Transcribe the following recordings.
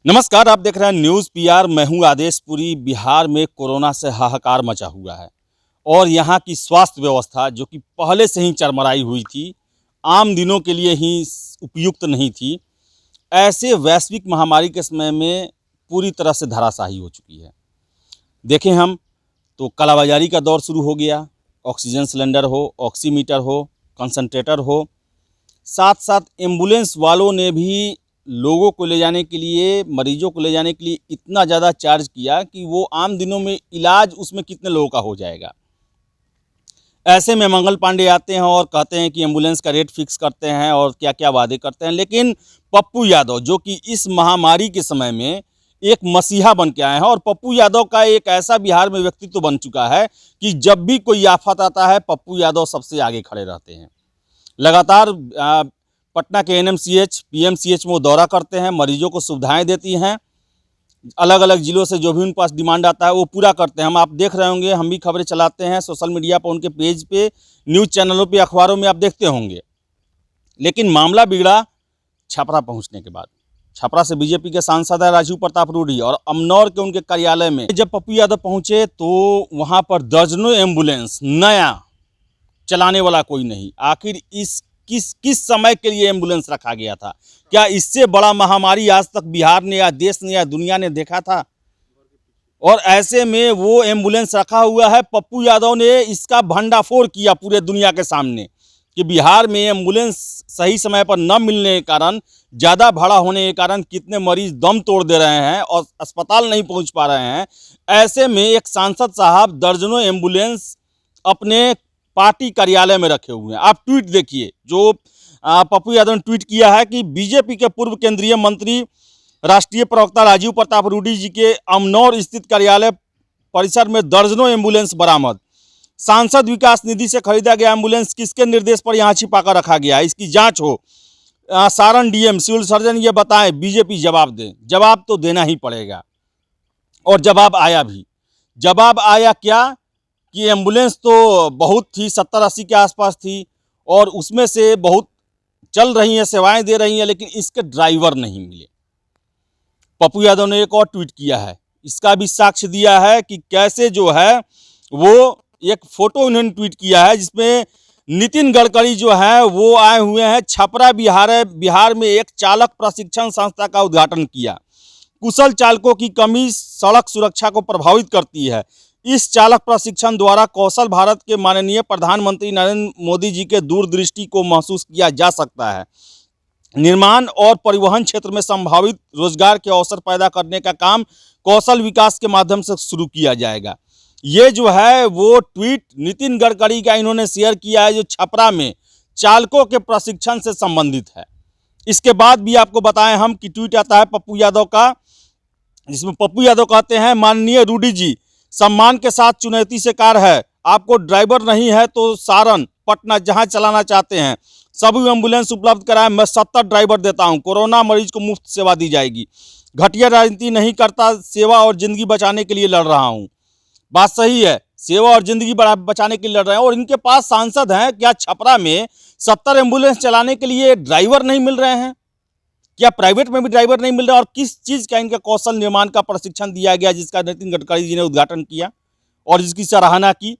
नमस्कार, आप देख रहे हैं न्यूज़ पीआर। मैं हूं आदेश पुरी। बिहार में कोरोना से हाहाकार मचा हुआ है और यहां की स्वास्थ्य व्यवस्था जो कि पहले से ही चरमराई हुई थी, आम दिनों के लिए ही उपयुक्त नहीं थी, ऐसे वैश्विक महामारी के समय में पूरी तरह से धराशायी हो चुकी है। देखें हम तो कालाबाजारी का दौर शुरू हो गया। ऑक्सीजन सिलेंडर हो, ऑक्सीमीटर हो, कंसंट्रेटर हो, साथ साथ एम्बुलेंस वालों ने भी लोगों को ले जाने के लिए, मरीजों को ले जाने के लिए इतना ज़्यादा चार्ज किया कि वो आम दिनों में इलाज उसमें कितने लोगों का हो जाएगा। ऐसे में मंगल पांडे आते हैं और कहते हैं कि एम्बुलेंस का रेट फिक्स करते हैं और क्या क्या वादे करते हैं, लेकिन पप्पू यादव जो कि इस महामारी के समय में एक मसीहा बन के आए हैं, और पप्पू यादव का एक ऐसा बिहार में व्यक्तित्व बन चुका है कि जब भी कोई आफत आता है, पप्पू यादव सबसे आगे खड़े रहते हैं। लगातार पटना के एनएमसीएच, पीएमसीएच में वो दौरा करते हैं, मरीजों को सुविधाएं देती हैं। अलग अलग ज़िलों से जो भी उनके पास डिमांड आता है वो पूरा करते हैं। आप देख रहे होंगे, हम भी खबरें चलाते हैं सोशल मीडिया पर, उनके पेज पे, न्यूज़ चैनलों पे, अखबारों में आप देखते होंगे। लेकिन मामला बिगड़ा छपरा पहुंचने के बाद। छपरा से बीजेपी के सांसद है राजीव प्रताप रूडी, और अमनौर के उनके कार्यालय में जब पप्पू यादव पहुंचे तो वहां पर दर्जनों एम्बुलेंस, नया, चलाने वाला कोई नहीं। आखिर इस किस समय के लिए एम्बुलेंस रखा गया था? क्या इससे बड़ा महामारी आज तक बिहार ने या देश ने या दुनिया ने देखा था? और ऐसे में वो एम्बुलेंस रखा हुआ है। पप्पू यादव ने इसका भंडाफोड़ किया पूरे दुनिया के सामने कि बिहार में एम्बुलेंस सही समय पर न मिलने के कारण, ज़्यादा भाड़ा होने के कारण कितने मरीज दम तोड़ दे रहे हैं और अस्पताल नहीं पहुंच पा रहे हैं। ऐसे में एक सांसद साहब दर्जनों एम्बुलेंस अपने पार्टी कार्यालय में रखे हुए हैं। आप ट्वीट देखिए जो पप्पू यादव ने ट्वीट किया है कि बीजेपी के पूर्व केंद्रीय मंत्री, राष्ट्रीय प्रवक्ता राजीव प्रताप रूडी जी के अमनौर स्थित कार्यालय परिसर में दर्जनों एम्बुलेंस बरामद। सांसद विकास निधि से खरीदा गया एम्बुलेंस किसके निर्देश पर यहाँ छिपाकर रखा गया है? इसकी जांच हो। सारण डीएम, सिविल सर्जन ये बताएं, बीजेपी जवाब दे। जवाब तो देना ही पड़ेगा, और जवाब आया भी। जवाब आया क्या कि एम्बुलेंस तो बहुत थी, 70-80 के आसपास थी, और उसमें से बहुत चल रही हैं, सेवाएं दे रही हैं, लेकिन इसके ड्राइवर नहीं मिले। पप्पू यादव ने एक और ट्वीट किया है, इसका भी साक्ष्य दिया है कि कैसे जो है वो एक फोटो उन्होंने ट्वीट किया है जिसमें नितिन गडकरी जो है वो आए हुए हैं। छपरा बिहार में एक चालक प्रशिक्षण संस्था का उद्घाटन किया। कुशल चालकों की कमी सड़क सुरक्षा को प्रभावित करती है। इस चालक प्रशिक्षण द्वारा कौशल भारत के माननीय प्रधानमंत्री नरेंद्र मोदी जी के दूरदृष्टि को महसूस किया जा सकता है। निर्माण और परिवहन क्षेत्र में संभावित रोजगार के अवसर पैदा करने का काम कौशल विकास के माध्यम से शुरू किया जाएगा। ये जो है वो ट्वीट नितिन गडकरी का इन्होंने शेयर किया है, जो छपरा में चालकों के प्रशिक्षण से संबंधित है। इसके बाद भी आपको बताएं हम कि ट्वीट आता है पप्पू यादव का, जिसमें पप्पू यादव कहते हैं, माननीय रूडी जी, सम्मान के साथ चुनौती से कार है। आपको ड्राइवर नहीं है तो सारण, पटना जहां चलाना चाहते हैं सभी एम्बुलेंस उपलब्ध कराएं। मैं 70 ड्राइवर देता हूं। कोरोना मरीज को मुफ्त सेवा दी जाएगी। घटिया राजनीति नहीं करता, सेवा और जिंदगी बचाने के लिए लड़ रहा हूं। बात सही है, सेवा और जिंदगी बचाने के लिए लड़ रहे हैं। और इनके पास सांसद हैं, क्या छपरा में 70 एम्बुलेंस चलाने के लिए ड्राइवर नहीं मिल रहे हैं? क्या प्राइवेट में भी ड्राइवर नहीं मिल रहा? और किस चीज़ का इनका कौशल निर्माण का प्रशिक्षण दिया गया जिसका नितिन गडकरी जी ने उद्घाटन किया और जिसकी सराहना की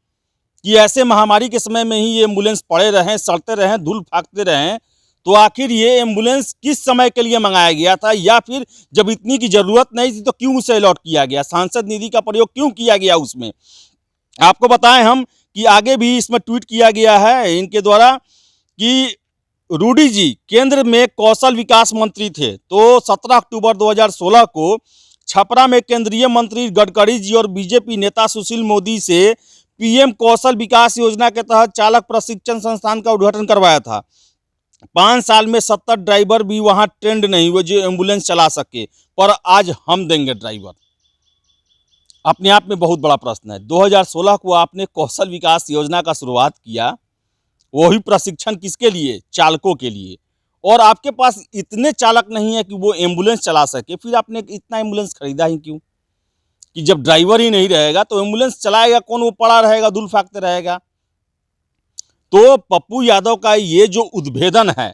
कि ऐसे महामारी के समय में ही ये एम्बुलेंस पड़े रहें, सड़ते रहें, धूल फाकते रहें? तो आखिर ये एम्बुलेंस किस समय के लिए मंगाया गया था, या फिर जब इतनी की जरूरत नहीं थी तो क्यों उसे अलॉट किया गया? सांसद निधि का प्रयोग क्यों किया गया उसमें? आपको बताएं हम कि आगे भी इसमें ट्वीट किया गया है इनके द्वारा कि रूडी जी केंद्र में कौशल विकास मंत्री थे, तो 17 अक्टूबर 2016 को छपरा में केंद्रीय मंत्री गडकरी जी और बीजेपी नेता सुशील मोदी से पीएम कौशल विकास योजना के तहत चालक प्रशिक्षण संस्थान का उद्घाटन करवाया था। 5 साल में 70 ड्राइवर भी वहां ट्रेंड नहीं हुए जो एम्बुलेंस चला सके, पर आज हम देंगे ड्राइवर। अपने आप में बहुत बड़ा प्रश्न है। 2016 को आपने कौशल विकास योजना का शुरुआत किया, वही प्रशिक्षण किसके लिए? चालकों के लिए। और आपके पास इतने चालक नहीं है कि वो एम्बुलेंस चला सके, फिर आपने इतना एम्बुलेंस खरीदा ही क्यों? कि जब ड्राइवर ही नहीं रहेगा तो एम्बुलेंस चलाएगा कौन? वो पड़ा रहेगा, धूल फाकते रहेगा। तो पप्पू यादव का ये जो उद्भेदन है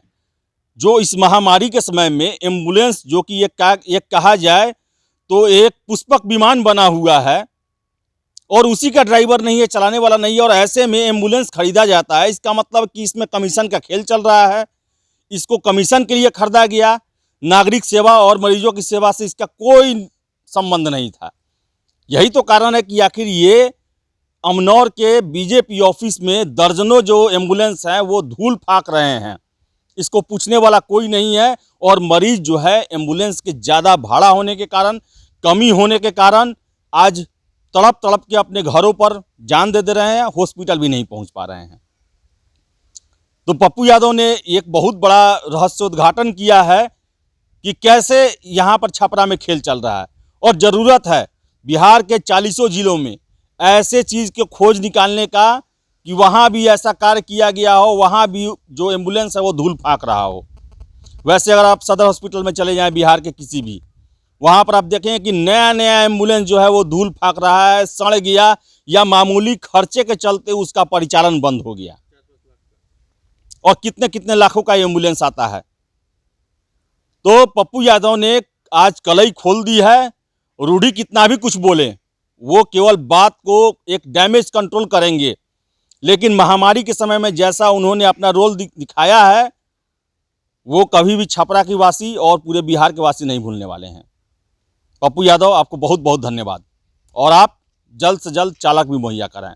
जो इस महामारी के समय में एम्बुलेंस, जो कि एक कहा जाए तो एक पुष्पक विमान बना हुआ है, और उसी का ड्राइवर नहीं है, चलाने वाला नहीं है, और ऐसे में एम्बुलेंस खरीदा जाता है। इसका मतलब कि इसमें कमीशन का खेल चल रहा है। इसको कमीशन के लिए खरीदा गया। नागरिक सेवा और मरीजों की सेवा से इसका कोई संबंध नहीं था। यही तो कारण है कि आखिर ये अमनौर के बीजेपी ऑफिस में दर्जनों जो एम्बुलेंस हैं वो धूल फाक रहे हैं। इसको पूछने वाला कोई नहीं है, और मरीज जो है एम्बुलेंस के ज़्यादा भाड़ा होने के कारण, कमी होने के कारण आज तड़प तड़प के अपने घरों पर जान दे रहे हैं, हॉस्पिटल भी नहीं पहुंच पा रहे हैं। तो पप्पू यादव ने एक बहुत बड़ा रहस्योद्घाटन किया है कि कैसे यहाँ पर छपरा में खेल चल रहा है, और ज़रूरत है बिहार के 40 जिलों में ऐसे चीज़ की खोज निकालने का कि वहाँ भी ऐसा कार्य किया गया हो, वहाँ भी जो एम्बुलेंस है वो धूल फाक रहा हो। वैसे अगर आप सदर हॉस्पिटल में चले जाएं बिहार के किसी भी, वहाँ पर आप देखें कि नया नया एम्बुलेंस जो है वो धूल फाक रहा है, सड़ गया, या मामूली खर्चे के चलते उसका परिचालन बंद हो गया। और कितने कितने लाखों का एम्बुलेंस आता है। तो पप्पू यादव ने आज कलई खोल दी है। रूढ़ी कितना भी कुछ बोले, वो केवल बात को एक डैमेज कंट्रोल करेंगे, लेकिन महामारी के समय में जैसा उन्होंने अपना रोल दिखाया है, वो कभी भी छपरा की वासी और पूरे बिहार के वासी नहीं भूलने वाले हैं। पप्पू यादव, आपको बहुत बहुत धन्यवाद, और आप जल्द से जल्द चालक भी मुहैया कराएं।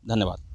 धन्यवाद।